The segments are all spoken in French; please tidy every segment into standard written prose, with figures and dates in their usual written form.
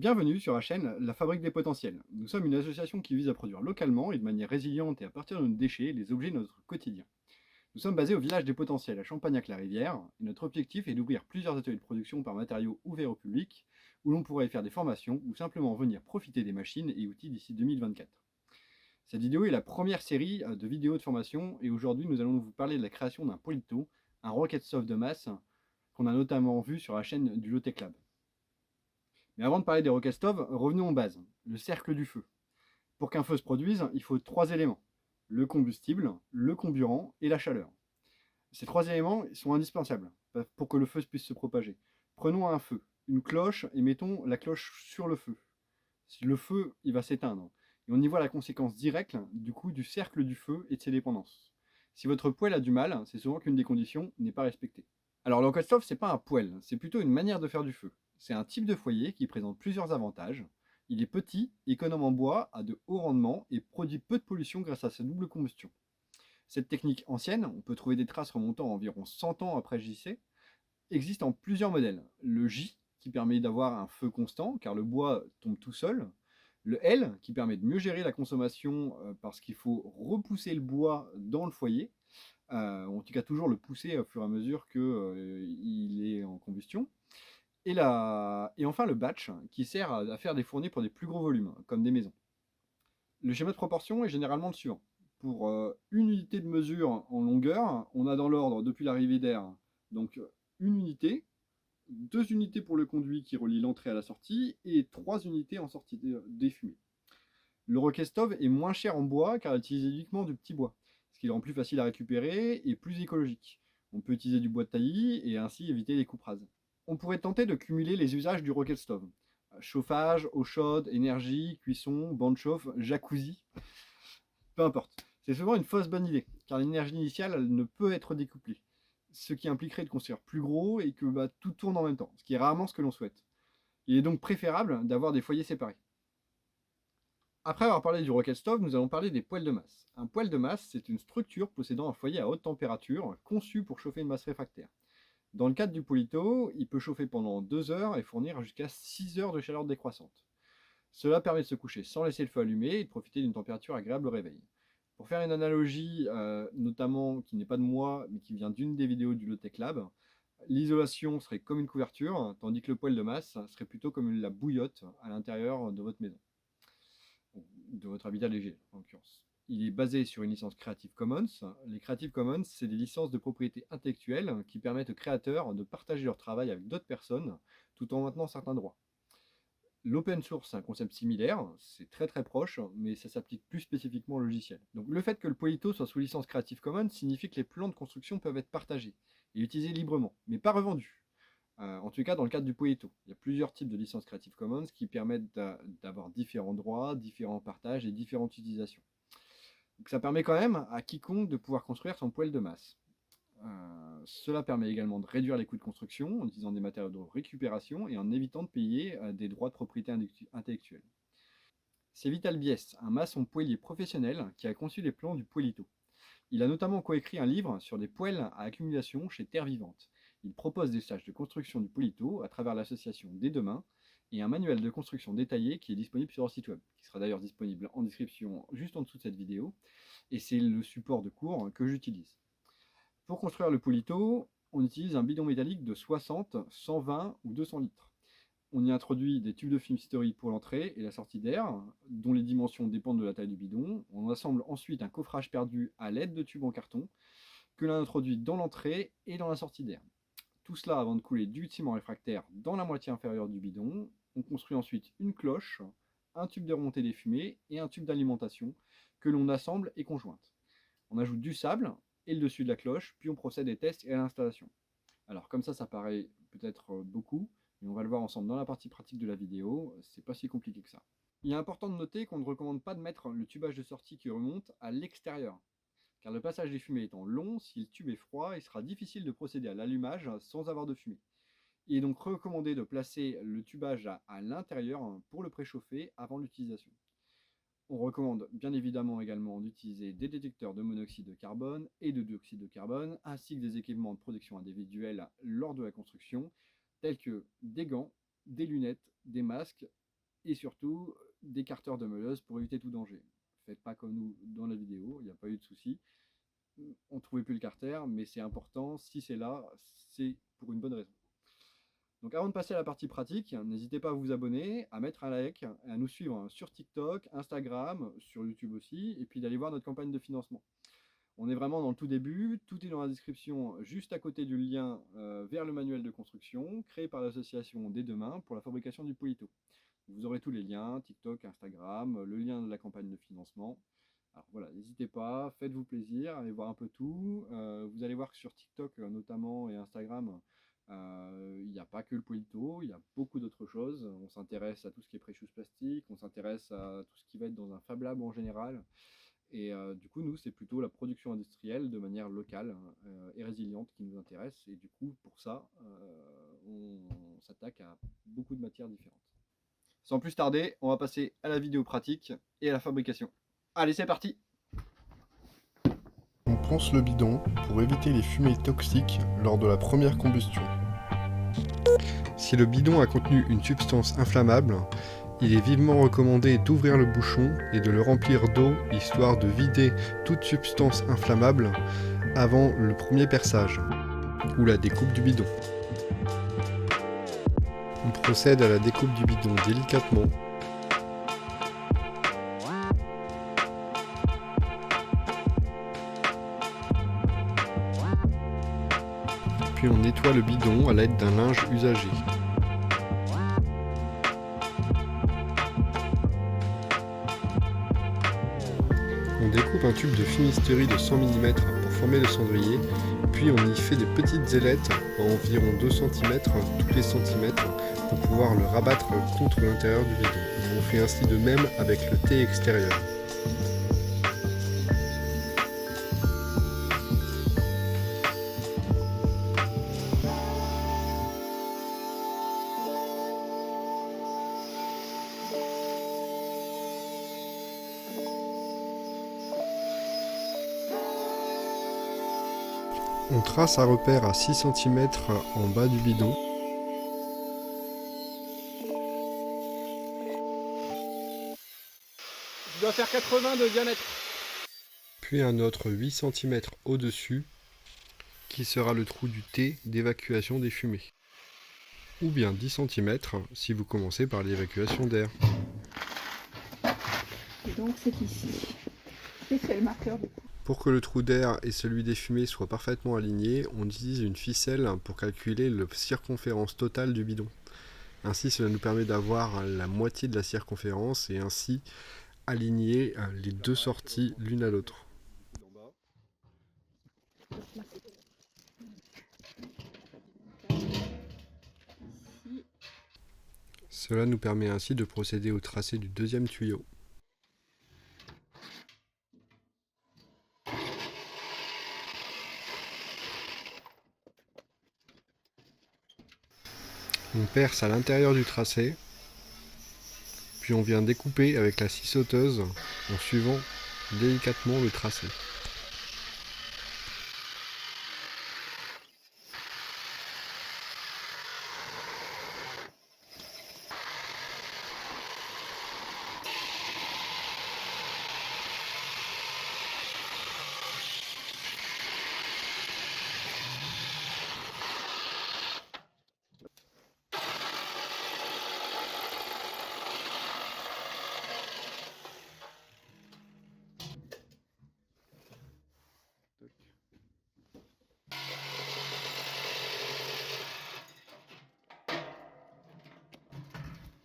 Bienvenue sur la chaîne La Fabrique des Potentiels. Nous sommes une association qui vise à produire localement et de manière résiliente et à partir de nos déchets les objets de notre quotidien. Nous sommes basés au village des Potentiels à Champagnac-la-Rivière et notre objectif est d'ouvrir plusieurs ateliers de production par matériaux ouverts au public où l'on pourrait y faire des formations ou simplement venir profiter des machines et outils d'ici 2024. Cette vidéo est la première série de vidéos de formation et aujourd'hui nous allons vous parler de la création d'un Polito, un rocket soft de masse qu'on a notamment vu sur la chaîne du Lotec Lab. Mais avant de parler des rocket stoves, revenons aux bases, le cercle du feu. Pour qu'un feu se produise, il faut trois éléments, le combustible, le comburant et la chaleur. Ces trois éléments sont indispensables pour que le feu puisse se propager. Prenons un feu, une cloche, et mettons la cloche sur le feu. Le feu, il va s'éteindre. Et on y voit la conséquence directe du coup du cercle du feu et de ses dépendances. Si votre poêle a du mal, c'est souvent qu'une des conditions n'est pas respectée. Alors le rocket stove, c'est pas un poêle, c'est plutôt une manière de faire du feu. C'est un type de foyer qui présente plusieurs avantages. Il est petit, économe en bois, a de hauts rendements et produit peu de pollution grâce à sa double combustion. Cette technique ancienne, on peut trouver des traces remontant à environ 100 ans après JC, existe en plusieurs modèles. Le J, qui permet d'avoir un feu constant, car le bois tombe tout seul. Le L, qui permet de mieux gérer la consommation parce qu'il faut repousser le bois dans le foyer. En tout cas, toujours le pousser au fur et à mesure qu'il est en combustion. Et enfin le batch, qui sert à faire des fournées pour des plus gros volumes, comme des maisons. Le schéma de proportion est généralement le suivant. Pour une unité de mesure en longueur, on a dans l'ordre depuis l'arrivée d'air, donc une unité, 2 unités pour le conduit qui relie l'entrée à la sortie, et 3 unités en sortie des fumées. Le rocket stove est moins cher en bois car il utilise uniquement du petit bois, ce qui le rend plus facile à récupérer et plus écologique. On peut utiliser du bois de taillis et ainsi éviter les coupes rases. On pourrait tenter de cumuler les usages du rocket stove. Chauffage, eau chaude, énergie, cuisson, banc de chauffe, jacuzzi, peu importe. C'est souvent une fausse bonne idée, car l'énergie initiale elle ne peut être découplée, ce qui impliquerait de construire plus gros et que tout tourne en même temps, ce qui est rarement ce que l'on souhaite. Il est donc préférable d'avoir des foyers séparés. Après avoir parlé du rocket stove, nous allons parler des poêles de masse. Un poêle de masse, c'est une structure possédant un foyer à haute température, conçu pour chauffer une masse réfractaire. Dans le cadre du Polito, il peut chauffer pendant 2 heures et fournir jusqu'à 6 heures de chaleur décroissante. Cela permet de se coucher sans laisser le feu allumé et de profiter d'une température agréable au réveil. Pour faire une analogie, notamment qui n'est pas de moi, mais qui vient d'une des vidéos du Lotec Lab, l'isolation serait comme une couverture, tandis que le poêle de masse serait plutôt comme la bouillotte à l'intérieur de votre maison, de votre habitat léger en l'occurrence. Il est basé sur une licence Creative Commons. Les Creative Commons, c'est des licences de propriété intellectuelle qui permettent aux créateurs de partager leur travail avec d'autres personnes tout en maintenant certains droits. L'open source, c'est un concept similaire, c'est très proche, mais ça s'applique plus spécifiquement au logiciel. Donc le fait que le Polito soit sous licence Creative Commons signifie que les plans de construction peuvent être partagés et utilisés librement, mais pas revendus. En tout cas, dans le cadre du Polito, il y a plusieurs types de licences Creative Commons qui permettent d'avoir différents droits, différents partages et différentes utilisations. Donc ça permet quand même à quiconque de pouvoir construire son poêle de masse. Cela permet également de réduire les coûts de construction en utilisant des matériaux de récupération et en évitant de payer des droits de propriété intellectuelle. C'est Vital Bies, un maçon poêlier professionnel, qui a conçu les plans du Poelito. Il a notamment coécrit un livre sur des poêles à accumulation chez Terre Vivante. Il propose des stages de construction du Poelito à travers l'association Des Demain et un manuel de construction détaillé qui est disponible sur leur site web, qui sera d'ailleurs disponible en description juste en dessous de cette vidéo, et c'est le support de cours que j'utilise. Pour construire le Polito, on utilise un bidon métallique de 60, 120 ou 200 litres. On y introduit des tubes de fumisterie pour l'entrée et la sortie d'air, dont les dimensions dépendent de la taille du bidon. On assemble ensuite un coffrage perdu à l'aide de tubes en carton, que l'on introduit dans l'entrée et dans la sortie d'air. Tout cela avant de couler du ciment réfractaire dans la moitié inférieure du bidon. On construit ensuite une cloche, un tube de remontée des fumées et un tube d'alimentation que l'on assemble et conjointe. On ajoute du sable et le dessus de la cloche, puis on procède aux tests et à l'installation. Alors comme ça paraît peut-être beaucoup, mais on va le voir ensemble dans la partie pratique de la vidéo, c'est pas si compliqué que ça. Il est important de noter qu'on ne recommande pas de mettre le tubage de sortie qui remonte à l'extérieur, car le passage des fumées étant long, si le tube est froid, il sera difficile de procéder à l'allumage sans avoir de fumée. Il est donc recommandé de placer le tubage à l'intérieur pour le préchauffer avant l'utilisation. On recommande bien évidemment également d'utiliser des détecteurs de monoxyde de carbone et de dioxyde de carbone, ainsi que des équipements de protection individuelle lors de la construction, tels que des gants, des lunettes, des masques et surtout des carteurs de meuleuse pour éviter tout danger. Faites pas comme nous dans la vidéo, il n'y a pas eu de souci. On ne trouvait plus le carter, mais c'est important, si c'est là, c'est pour une bonne raison. Donc avant de passer à la partie pratique, n'hésitez pas à vous abonner, à mettre un like, à nous suivre sur TikTok, Instagram, sur YouTube aussi, et puis d'aller voir notre campagne de financement. On est vraiment dans le tout début, tout est dans la description, juste à côté du lien vers le manuel de construction, créé par l'association Des Deux Mains pour la fabrication du Polito. Vous aurez tous les liens, TikTok, Instagram, le lien de la campagne de financement. Alors voilà, n'hésitez pas, faites-vous plaisir, allez voir un peu tout. Vous allez voir que sur TikTok notamment et Instagram, il n'y a pas que le Polito, il y a beaucoup d'autres choses. On s'intéresse à tout ce qui est precious plastique, on s'intéresse à tout ce qui va être dans un Fab Lab en général. Et du coup, nous, c'est plutôt la production industrielle de manière locale et résiliente qui nous intéresse. Et du coup, pour ça, on s'attaque à beaucoup de matières différentes. Sans plus tarder, on va passer à la vidéo pratique et à la fabrication. Allez, c'est parti! On ponce le bidon pour éviter les fumées toxiques lors de la première combustion. Si le bidon a contenu une substance inflammable, il est vivement recommandé d'ouvrir le bouchon et de le remplir d'eau, histoire de vider toute substance inflammable avant le premier perçage, ou la découpe du bidon. On procède à la découpe du bidon délicatement. Puis on nettoie le bidon à l'aide d'un linge usagé. On découpe un tube de fumisterie de 100 mm pour former le cendrier, puis on y fait des petites ailettes à environ 2 cm tous les centimètres pour pouvoir le rabattre contre l'intérieur du bidon. On fait ainsi de même avec le thé extérieur. On trace un repère à 6 cm en bas du bidon. Je dois faire 80 de diamètre. Puis un autre 8 cm au-dessus, qui sera le trou du T d'évacuation des fumées. Ou bien 10 cm si vous commencez par l'évacuation d'air. Et donc c'est ici. Et c'est le marqueur du coup. Pour que le trou d'air et celui des fumées soient parfaitement alignés, on utilise une ficelle pour calculer la circonférence totale du bidon. Ainsi, cela nous permet d'avoir la moitié de la circonférence et ainsi aligner les deux sorties l'une à l'autre. Cela nous permet ainsi de procéder au tracé du deuxième tuyau. On perce à l'intérieur du tracé, puis on vient découper avec la scie sauteuse en suivant délicatement le tracé.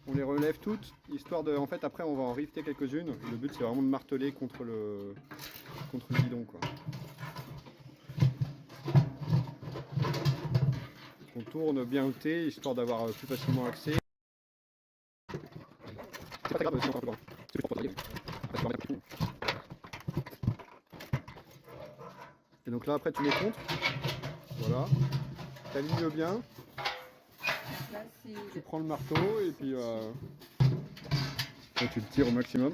On les relève toutes, histoire de... En fait, après, on va en rifter quelques-unes. Le but, c'est vraiment de marteler contre le bidon, quoi. On tourne bien au thé, histoire d'avoir plus facilement accès. C'est pas très grave, sinon on va pas c'est pour travailler. Et donc là, après, tu mets contre. Voilà. T'alignes bien. Là, Tu prends le marteau et puis tu le tires au maximum.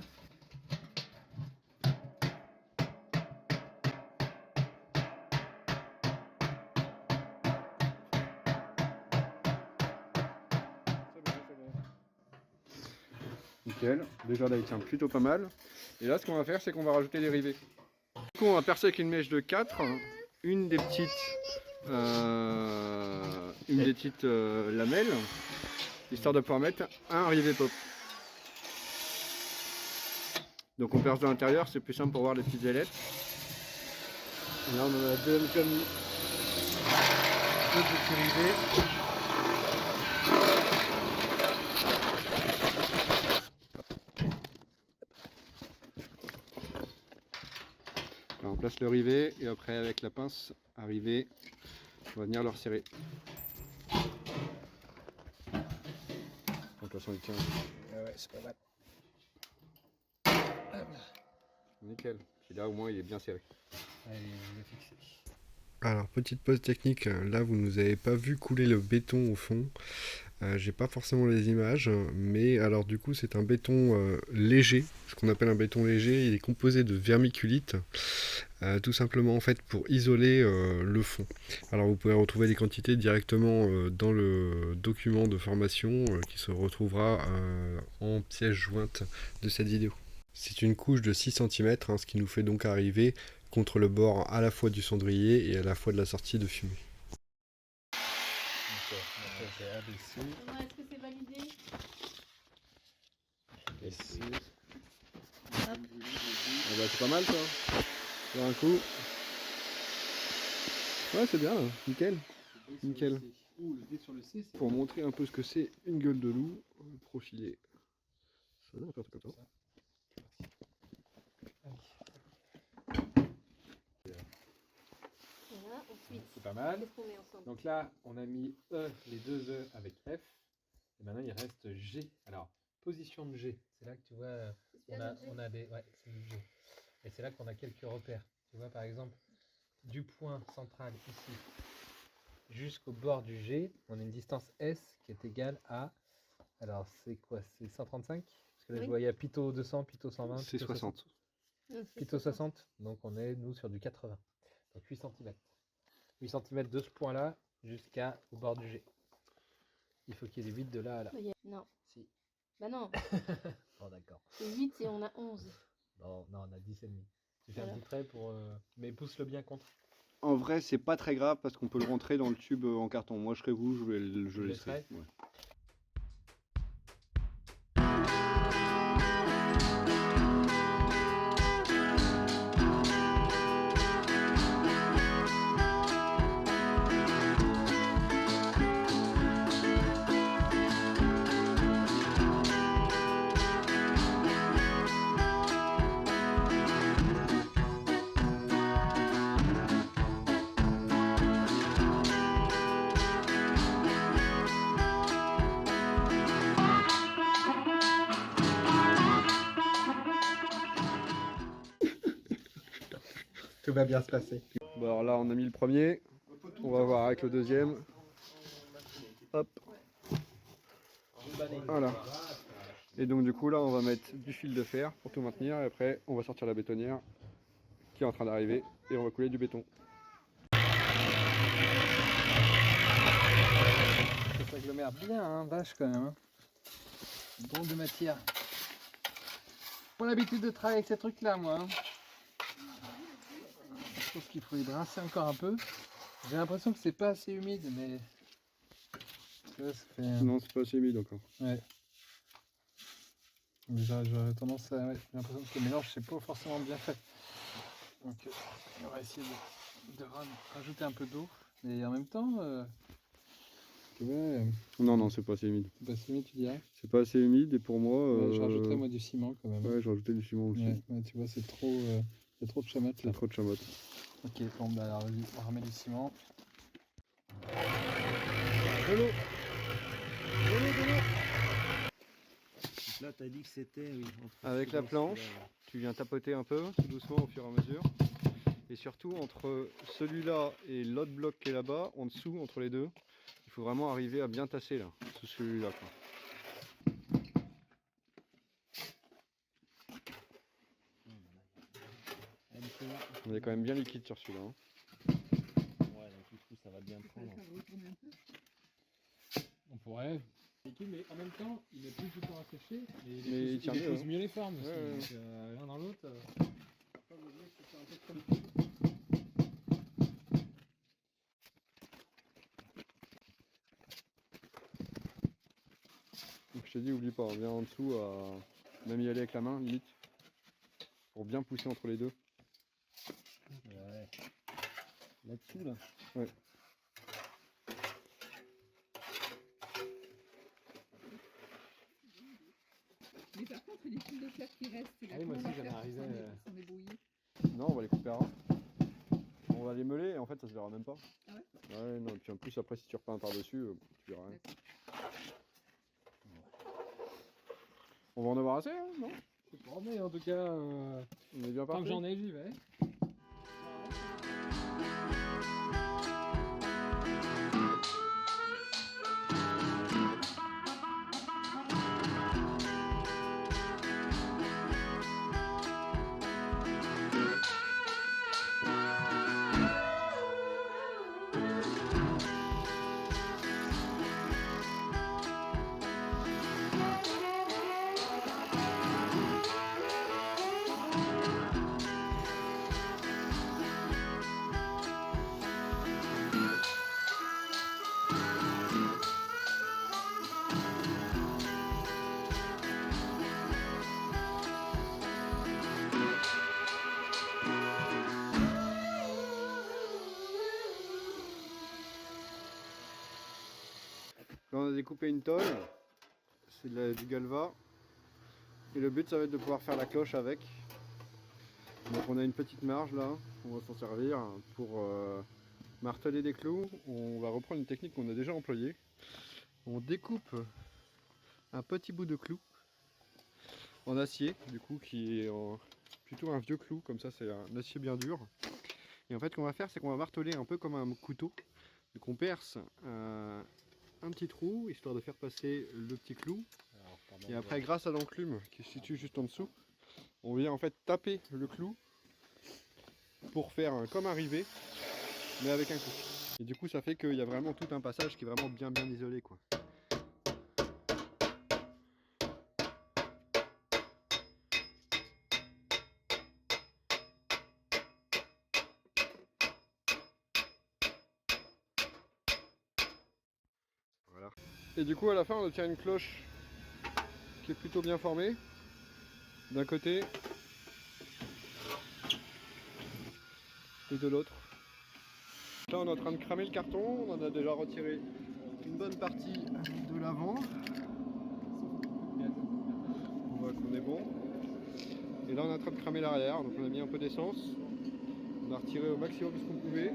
Nickel. Déjà là il tient plutôt pas mal. Et là ce qu'on va faire c'est qu'on va rajouter les rivets. Du coup on va percer avec une mèche de 4, une des petites, lamelles, histoire de pouvoir mettre un rivet pop. Donc on perce de l'intérieur, c'est plus simple pour voir les petites ailettes. Et là on en a deux petits rivets. Alors, on place le rivet et après avec la pince à rivet, on va venir le resserrer. De toute façon il tient. Ouais, c'est pas mal. Nickel. Puis là au moins il est bien serré. Allez, je l'ai fixé. Alors, petite pause technique, là vous nous avez pas vu couler le béton au fond. J'ai pas forcément les images, mais alors du coup c'est un béton léger, ce qu'on appelle un béton léger. Il est composé de vermiculite, tout simplement en fait pour isoler le fond. Alors vous pouvez retrouver des quantités directement dans le document de formation qui se retrouvera en pièce jointe de cette vidéo. C'est une couche de 6 cm, ce qui nous fait donc arriver contre le bord à la fois du cendrier et à la fois de la sortie de fumée. C'est abaissé. Est-ce que c'est validé? Abaissé. Ah bah, c'est pas mal ça. Sur un coup. Ouais c'est bien, nickel. Nickel. Pour montrer un peu ce que c'est une gueule de loup, profilé. Ça donne un peu comme ça. Voilà, ensuite, C'est pas mal. qu'est-ce qu'on met ensemble? Donc là, on a mis E, les deux E avec F. Et maintenant, il reste G. Alors, position de G. C'est là que tu vois, on a des... Ouais, c'est le G. Et c'est là qu'on a quelques repères. Tu vois, par exemple, du point central ici jusqu'au bord du G, on a une distance S qui est égale à... Alors, c'est quoi? C'est 135? Parce que là, Oui. je vois, il y a Pito 200, Pito 120, C'est 60. Pito 60. Donc, on est, nous, sur du 80. Donc, 8 cm. 8 cm de ce point-là jusqu'au bord du G. Il faut qu'il y ait des 8 de là à là. Non. Si. Bah non, Bon, d'accord. c'est 8 et on a 11. Bon, non, on a 10 et demi. Tu fais un Voilà. petit trait pour... Mais pousse-le bien contre. En vrai c'est pas très grave parce qu'on peut le rentrer dans le tube en carton. Moi je serais vous, je le laisserai. laisserais Ouais. Tout va bien se passer. Bon alors là on a mis le premier, on va voir avec le deuxième. Hop. Voilà. Et donc du coup là on va mettre du fil de fer pour tout maintenir et après on va sortir la bétonnière qui est en train d'arriver et on va couler du béton. Ça s'agglomère bien, hein, vache quand même. Hein. Drôle de matière. Pas l'habitude de travailler avec ces trucs là moi. Hein. Je pense qu'il faut les brasser encore un peu. J'ai l'impression que c'est pas assez humide, mais... Ça fait... Non c'est pas assez humide encore. Ouais. J'aurais tendance à... Ouais, j'ai l'impression que le mélange c'est pas forcément bien fait. Donc on va essayer de rajouter un peu d'eau. Et en même temps... Ouais, Non non c'est pas assez humide. c'est pas si humide tu dirais. C'est pas assez humide et pour moi... Ouais, je rajouterais moi du ciment quand même. Ouais je rajoutais du ciment aussi. Ouais, ouais, tu vois c'est trop... il y a trop de chamotte là. C'est trop de chamotte. Ok, bon bah alors vas-y, on remet du ciment. De l'eau. Là, tu as dit que c'était. Oui, Avec la planche, tu viens tapoter un peu, tout doucement au fur et à mesure. Et surtout entre celui-là et l'autre bloc qui est là-bas, en dessous, entre les deux, il faut vraiment arriver à bien tasser là, sous celui-là. On est quand même bien liquide sur celui-là. Hein. Ouais, donc du coup, ça va bien prendre. On pourrait. tranquille, mais en même temps, il met plus de temps à sécher, Mais mais il tient il mieux, épouse hein. mieux les formes aussi. Ouais, ouais. Donc, l'un dans l'autre. Pas oublier que c'est un peu trop. Donc je t'ai dit, oublie pas, viens en dessous, même y aller avec la main, limite, pour bien pousser entre les deux. Ouais. Là-dessous, là. Ouais. Mais par contre, les fils de fer qui restent, là, Ah oui, moi comment aussi, on va j'avais faire arrivé, pour s'en débrouiller? Non, on va les couper à ras. On va les meuler et en fait ça se verra même pas. Ah ouais? Ouais, non, et puis en plus après si tu repeins par-dessus, tu verras rien. On va en avoir assez, hein, non? Je sais pas, mais en tout cas, On est bien tant parti. que j'en ai, j'y vais. Là on a découpé une tôle, c'est du galva. Et le but ça va être de pouvoir faire la cloche avec. Donc on a une petite marge là, on va s'en servir pour marteler des clous. On va reprendre une technique qu'on a déjà employée. On découpe un petit bout de clou en acier, du coup qui est plutôt un vieux clou, comme ça c'est un acier bien dur. Et en fait ce qu'on va faire c'est qu'on va marteler un peu comme un couteau. Donc on perce un petit trou histoire de faire passer le petit clou. Alors, Et après grâce à l'enclume qui se situe juste en dessous, on vient en fait taper le clou pour faire comme un rivet mais avec un coup. Et du coup ça fait qu'il y a vraiment tout un passage qui est vraiment bien isolé quoi. Voilà. Et du coup à la fin on obtient une cloche qui est plutôt bien formée d'un côté et de l'autre. Là on est en train de cramer le carton, on en a déjà retiré une bonne partie de l'avant. On voit qu'on est bon. Et là on est en train de cramer l'arrière, donc on a mis un peu d'essence. On a retiré au maximum ce qu'on pouvait.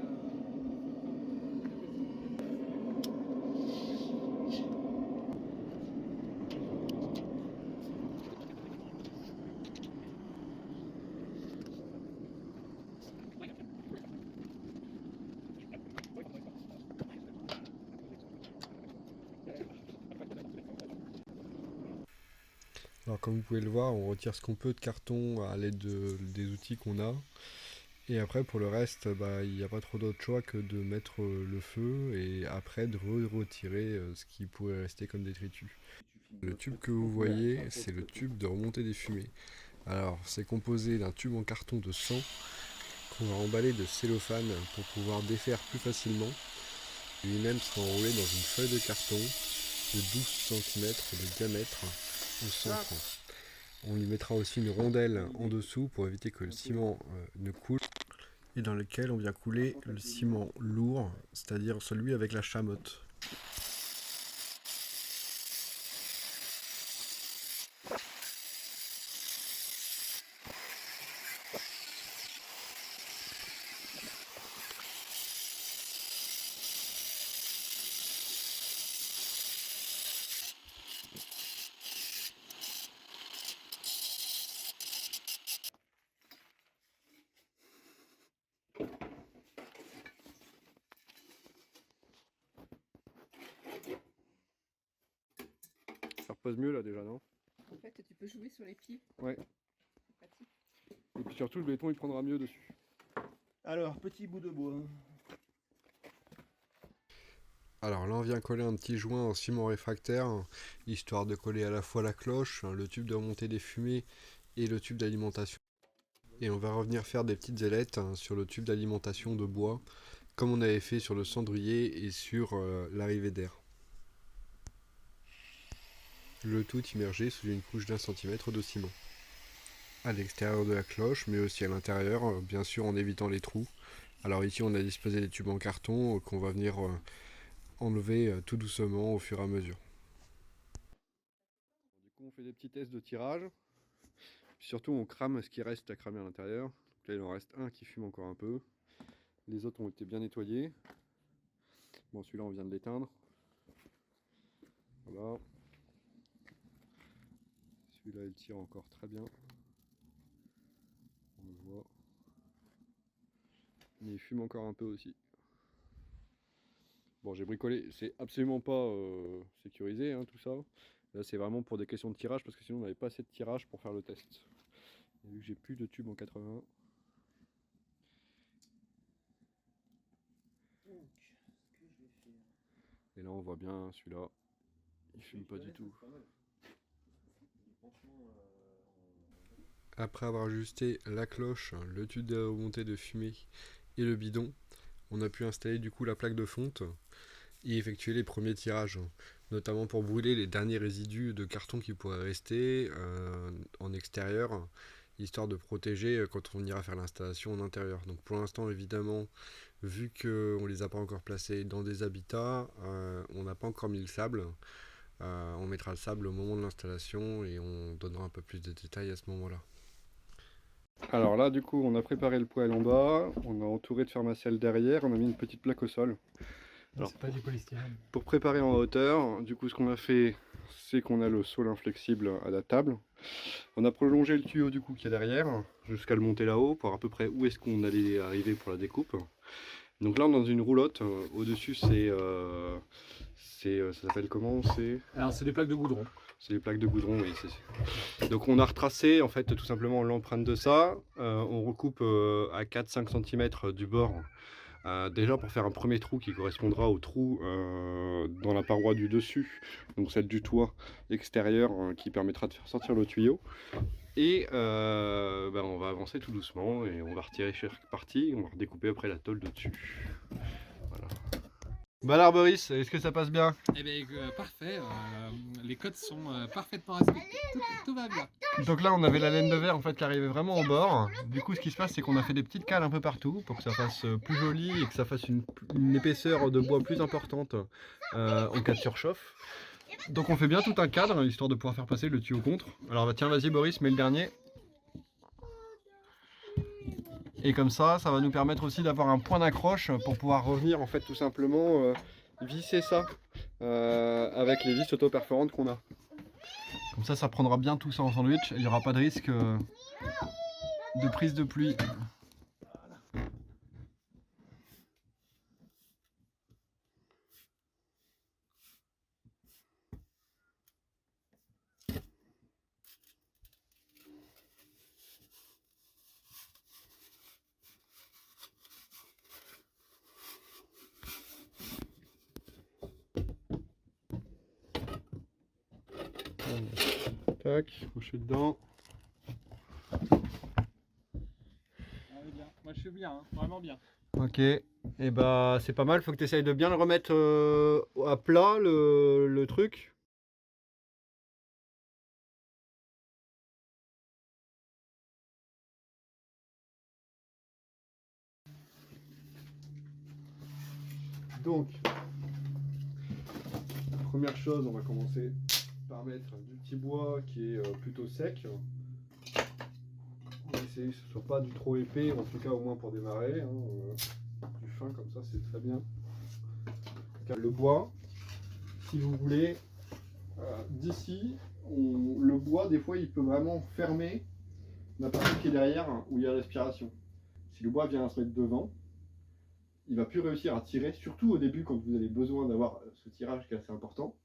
Alors comme vous pouvez le voir, on retire ce qu'on peut de carton à l'aide des outils qu'on a. Et après pour le reste, il n'y a pas trop d'autre choix que de mettre le feu et après de retirer ce qui pourrait rester comme détritus. Le tube que vous voyez, c'est le tube de remontée des fumées. Alors c'est composé d'un tube en carton de 100 qu'on va emballer de cellophane pour pouvoir défaire plus facilement. Lui-même sera enroulé dans une feuille de carton de 12 cm de diamètre au centre. On lui mettra aussi une rondelle en dessous pour éviter que le ciment ne coule et dans lequel on vient couler le ciment lourd, c'est-à-dire celui avec la chamotte. Ça repose mieux là déjà, non? En fait, tu peux jouer sur les pieds. Ouais. C'est pratique. Et puis surtout le béton il prendra mieux dessus. Alors, petit bout de bois. Alors là, on vient coller un petit joint en ciment réfractaire, histoire de coller à la fois la cloche, le tube de remontée des fumées et le tube d'alimentation. Et on va revenir faire des petites ailettes sur le tube d'alimentation de bois, comme on avait fait sur le cendrier et sur l'arrivée d'air. Le tout immergé sous une couche d'1 cm de ciment. À l'extérieur de la cloche, mais aussi à l'intérieur, bien sûr en évitant les trous. Alors ici, on a disposé des tubes en carton qu'on va venir enlever tout doucement au fur et à mesure. Du coup, on fait des petits tests de tirage. Puis surtout, on crame ce qui reste à cramer à l'intérieur. Donc là, il en reste un qui fume encore un peu. Les autres ont été bien nettoyés. Bon, celui-là, on vient de l'éteindre. Voilà. Celui-là, il tire encore très bien. On le voit. Mais il fume encore un peu aussi. Bon, j'ai bricolé, c'est absolument pas sécurisé hein, tout ça. Là, c'est vraiment pour des questions de tirage parce que sinon, on n'avait pas assez de tirage pour faire le test. Et vu que j'ai plus de tube en 80. Donc, ce que je vais faire. Et là, on voit bien celui-là, il fume pas du tout. Après avoir ajusté la cloche, le tube de remontée de fumée et le bidon, on a pu installer du coup la plaque de fonte et effectuer les premiers tirages, notamment pour brûler les derniers résidus de carton qui pourraient rester en extérieur, histoire de protéger quand on ira faire l'installation en intérieur. Donc pour l'instant, évidemment, vu qu'on ne les a pas encore placés dans des habitats, on n'a pas encore mis le sable. On mettra le sable au moment de l'installation et on donnera un peu plus de détails à ce moment-là. Alors là, du coup, on a préparé le poêle en bas, on a entouré de fermacelle derrière, on a mis une petite plaque au sol. Alors, c'est pas du polystyrène. Pour préparer en hauteur, du coup, ce qu'on a fait, c'est qu'on a le sol inflexible à la table. On a prolongé le tuyau du coup qui est derrière jusqu'à le monter là-haut pour à peu près où est-ce qu'on allait arriver pour la découpe. Donc là, on est dans une roulotte. Au-dessus, ça s'appelle comment? Alors, c'est des plaques de goudron. C'est des plaques de goudron, oui. Donc on a retracé en fait tout simplement l'empreinte de ça. On recoupe à 4-5 cm du bord. Déjà pour faire un premier trou qui correspondra au trou dans la paroi du dessus, donc celle du toit extérieur qui permettra de faire sortir le tuyau. Et on va avancer tout doucement et on va retirer chaque partie, on va redécouper après la tôle de dessus. Voilà. Bah alors Boris, est-ce que ça passe bien? Eh bien, parfait. Les codes sont parfaitement respectés. Tout va bien. Donc là on avait la laine de verre en fait qui arrivait vraiment au bord. Du coup ce qui se passe c'est qu'on a fait des petites cales un peu partout pour que ça fasse plus joli et que ça fasse une épaisseur de bois plus importante en cas de surchauffe. Donc on fait bien tout un cadre histoire de pouvoir faire passer le tuyau contre. Alors bah, tiens vas-y Boris, mets le dernier. Et comme ça va nous permettre aussi d'avoir un point d'accroche pour pouvoir revenir en fait tout simplement visser ça avec les vis auto-perforantes qu'on a. Comme ça prendra bien tout ça en sandwich et il n'y aura pas de risque de prise de pluie. Tac, coucher dedans. Bien. Moi, je suis bien, hein, vraiment bien. Ok, et bah c'est pas mal, faut que tu essayes de bien le remettre à plat le truc. Donc, première chose, on va commencer par mettre du petit bois qui est plutôt sec. On va essayer que ce ne soit pas du trop épais, en tout cas au moins pour démarrer. Du fin comme ça, c'est très bien. Le bois, si vous voulez, d'ici, le bois, des fois, il peut vraiment fermer la partie qui est derrière où il y a l'aspiration. Si le bois vient à se mettre devant, il va plus réussir à tirer, surtout au début quand vous avez besoin d'avoir ce tirage qui est assez important.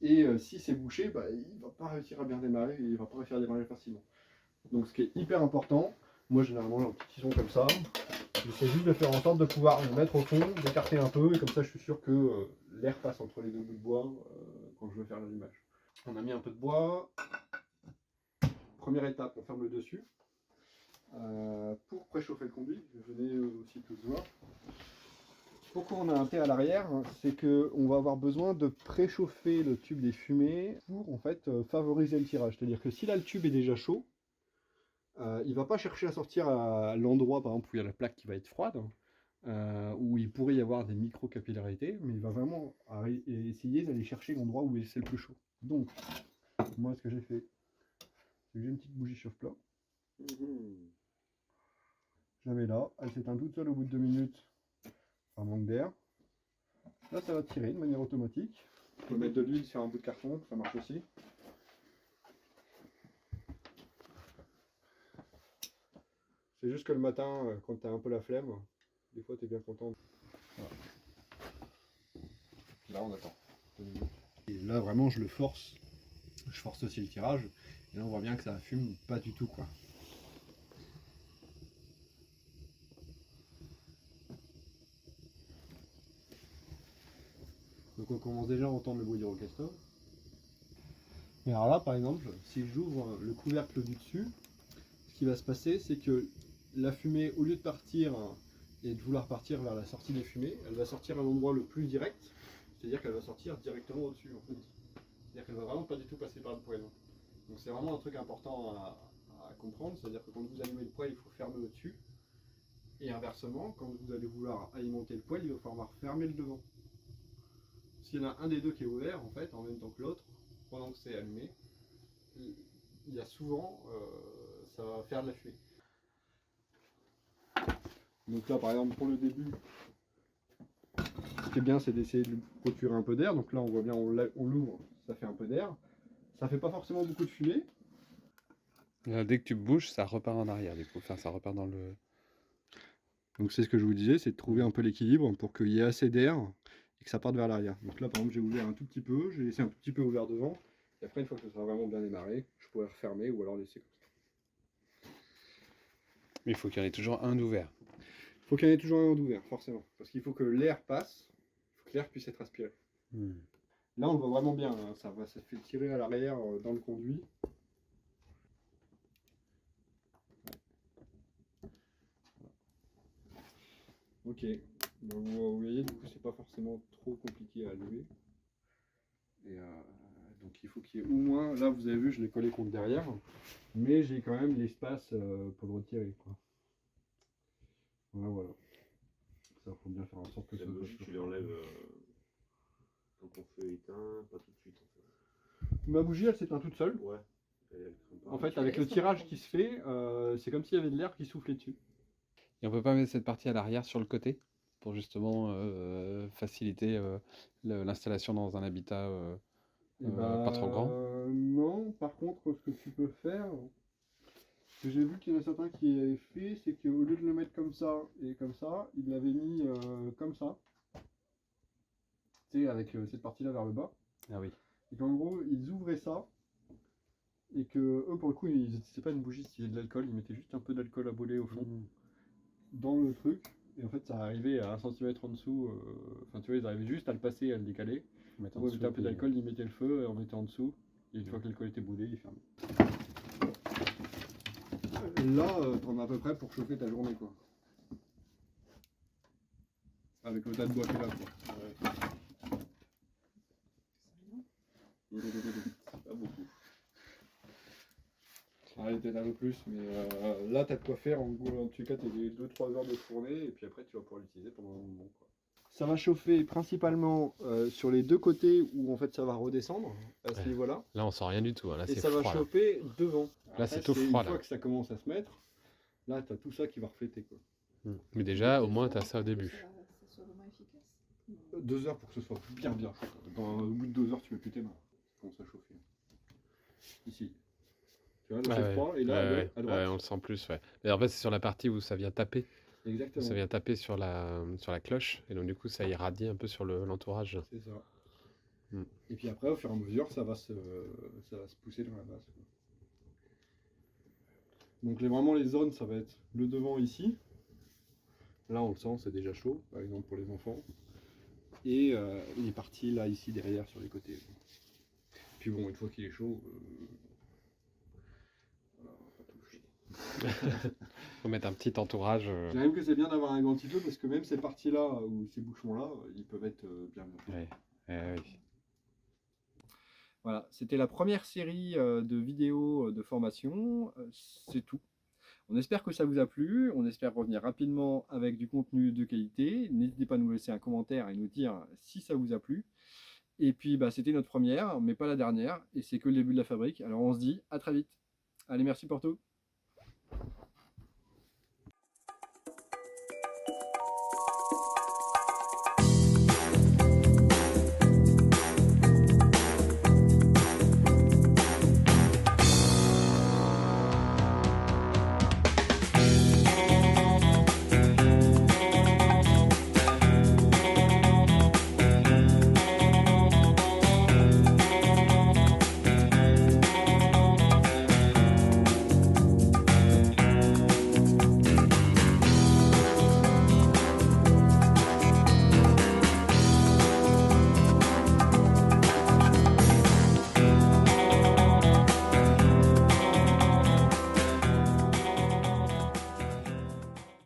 Et si c'est bouché, bah, il ne va pas réussir à bien démarrer et il ne va pas réussir à démarrer facilement. Donc ce qui est hyper important, Moi généralement j'ai un petit tison comme ça. J'essaie juste de faire en sorte de pouvoir le mettre au fond, d'écarter un peu, et comme ça je suis sûr que l'air passe entre les deux bouts de bois quand je veux faire l'allumage. On a mis un peu de bois. Première étape, on ferme le dessus. Pour préchauffer le conduit, venez aussi tous voir. Pourquoi on a un thé à l'arrière, c'est qu'on va avoir besoin de préchauffer le tube des fumées pour en fait favoriser le tirage. C'est-à-dire que si là le tube est déjà chaud, il ne va pas chercher à sortir à l'endroit par exemple où il y a la plaque qui va être froide, où il pourrait y avoir des micro-capillarités, mais il va vraiment essayer d'aller chercher l'endroit où c'est le plus chaud. Donc, moi ce que j'ai fait, c'est que j'ai une petite bougie chauffe-plat. Je la mets là, elle s'éteint toute seule au bout de 2 minutes. Un manque d'air. Là, ça va tirer de manière automatique. On peut mettre de l'huile sur un bout de carton, ça marche aussi. C'est juste que le matin, quand tu as un peu la flemme, des fois tu es bien content. Voilà. Là, on attend 2 minutes. Et là, vraiment, je le force. Je force aussi le tirage. Et là, on voit bien que ça fume pas du tout, quoi. Donc on commence déjà à entendre le bruit du roquestor. Mais alors là par exemple, si j'ouvre le couvercle du dessus, ce qui va se passer c'est que la fumée, au lieu de partir et de vouloir partir vers la sortie des fumées, elle va sortir à l'endroit le plus direct, c'est-à-dire qu'elle va sortir directement au-dessus en fait. C'est-à-dire qu'elle va vraiment pas du tout passer par le poêle. Donc c'est vraiment un truc important à comprendre, c'est-à-dire que quand vous allumez le poêle, il faut fermer au-dessus. Et inversement, quand vous allez vouloir alimenter le poêle, il va falloir fermer le devant. S'il y en a un des deux qui est ouvert, en fait, en même temps que l'autre, pendant que c'est allumé, il y a souvent, ça va faire de la fumée. Donc là, par exemple, pour le début, ce qui est bien, c'est d'essayer de lui procurer un peu d'air. Donc là, on voit bien, on l'ouvre, ça fait un peu d'air. Ça fait pas forcément beaucoup de fumée. Dès que tu bouges, ça repart en arrière, du coup. Enfin, ça repart dans le... Donc c'est ce que je vous disais, c'est de trouver un peu l'équilibre pour qu'il y ait assez d'air et que ça parte vers l'arrière. Donc là par exemple j'ai ouvert un tout petit peu, j'ai laissé un tout petit peu ouvert devant, et après une fois que ça sera vraiment bien démarré, je pourrais refermer ou alors laisser comme ça. Mais il faut qu'il y en ait toujours un d'ouvert. Il faut qu'il y en ait toujours un d'ouvert, forcément, parce qu'il faut que l'air passe, il faut que l'air puisse être aspiré. Là on le voit vraiment bien, hein, ça fait tirer à l'arrière dans le conduit. Ok, donc vous voyez, du coup c'est pas forcément trop compliqué à allumer. Et donc il faut qu'il y ait au moins, là vous avez vu je l'ai collé contre derrière, mais j'ai quand même l'espace pour le retirer, quoi. Voilà. Ça faut bien faire en sorte que La ça bougie, soit tu l'enlèves quand ton feu est éteint, pas tout de suite. En fait. Ma bougie elle s'éteint toute seule. Ouais. Elle crame pas. En fait avec le tirage qui se fait, c'est comme s'il y avait de l'air qui soufflait dessus. Et on peut pas mettre cette partie à l'arrière sur le côté pour justement faciliter l'installation dans un habitat pas trop grand. Non, par contre ce que tu peux faire, ce que j'ai vu qu'il y en a certains qui avaient fait, c'est qu'au lieu de le mettre comme ça et comme ça, ils l'avaient mis comme ça. Tu sais, avec cette partie-là vers le bas. Ah oui. Et qu'en gros, ils ouvraient ça. Et que eux, pour le coup, c'était pas une bougie, c'était de l'alcool. Ils mettaient juste un peu d'alcool à brûler au fond dans le truc. Et en fait, ça arrivait à 1 cm en dessous. Enfin, tu vois, ils arrivaient juste à le passer et à le décaler. Ils mettaient un peu d'alcool, ils mettaient le feu et on mettait en dessous. Et une fois que l'alcool était brûlé, ils fermaient. Là, t'en as à peu près pour chauffer ta journée, quoi. Avec le tas de bois qu'il y a là, quoi. Pas beaucoup. Ouais, peut-être un peu plus, mais là, t'as de quoi faire. En tout cas, t'as 2-3 heures de fournée, et puis après, tu vas pouvoir l'utiliser pendant un moment, quoi. Ça va chauffer principalement sur les deux côtés où en fait ça va redescendre à ce niveau-là. Là, on sent rien du tout. Hein. Là, Et c'est ça froid. va chauffer devant. Là, c'est tout froid. Une fois que ça commence à se mettre, là, tu as tout ça qui va refléter, quoi. Mais déjà, au moins, tu as ça au début. Ça soit vraiment efficace. 2 heures pour que ce soit bien chaud. Au bout de 2 heures, tu mets plus tes mains. Ça commence à chauffer. Ici. Tu vois, là, c'est froid, et là, à droite. Ouais, on le sent plus. Ouais. Mais en fait, c'est sur la partie où ça vient taper. Exactement. Ça vient taper sur la cloche. Et donc, du coup, ça irradie un peu sur l'entourage. C'est ça. Et puis après, au fur et à mesure, ça va se pousser dans la base, quoi. Donc vraiment les zones, ça va être le devant ici. Là on le sent, c'est déjà chaud, par exemple pour les enfants. Et les parties là, ici, derrière, sur les côtés. Puis bon, une fois qu'il est chaud, voilà, on va pas toucher. Faut mettre un petit entourage. Je dirais même que c'est bien d'avoir un grand petit peu parce que même ces parties-là ou ces bouchons-là, ils peuvent être bien gonflés. Ouais. Oui. Voilà, c'était la première série de vidéos de formation. C'est tout. On espère que ça vous a plu. On espère revenir rapidement avec du contenu de qualité. N'hésitez pas à nous laisser un commentaire et nous dire si ça vous a plu. Et puis, bah, c'était notre première, mais pas la dernière. Et c'est que le début de la fabrique. Alors, on se dit à très vite. Allez, merci pour tout.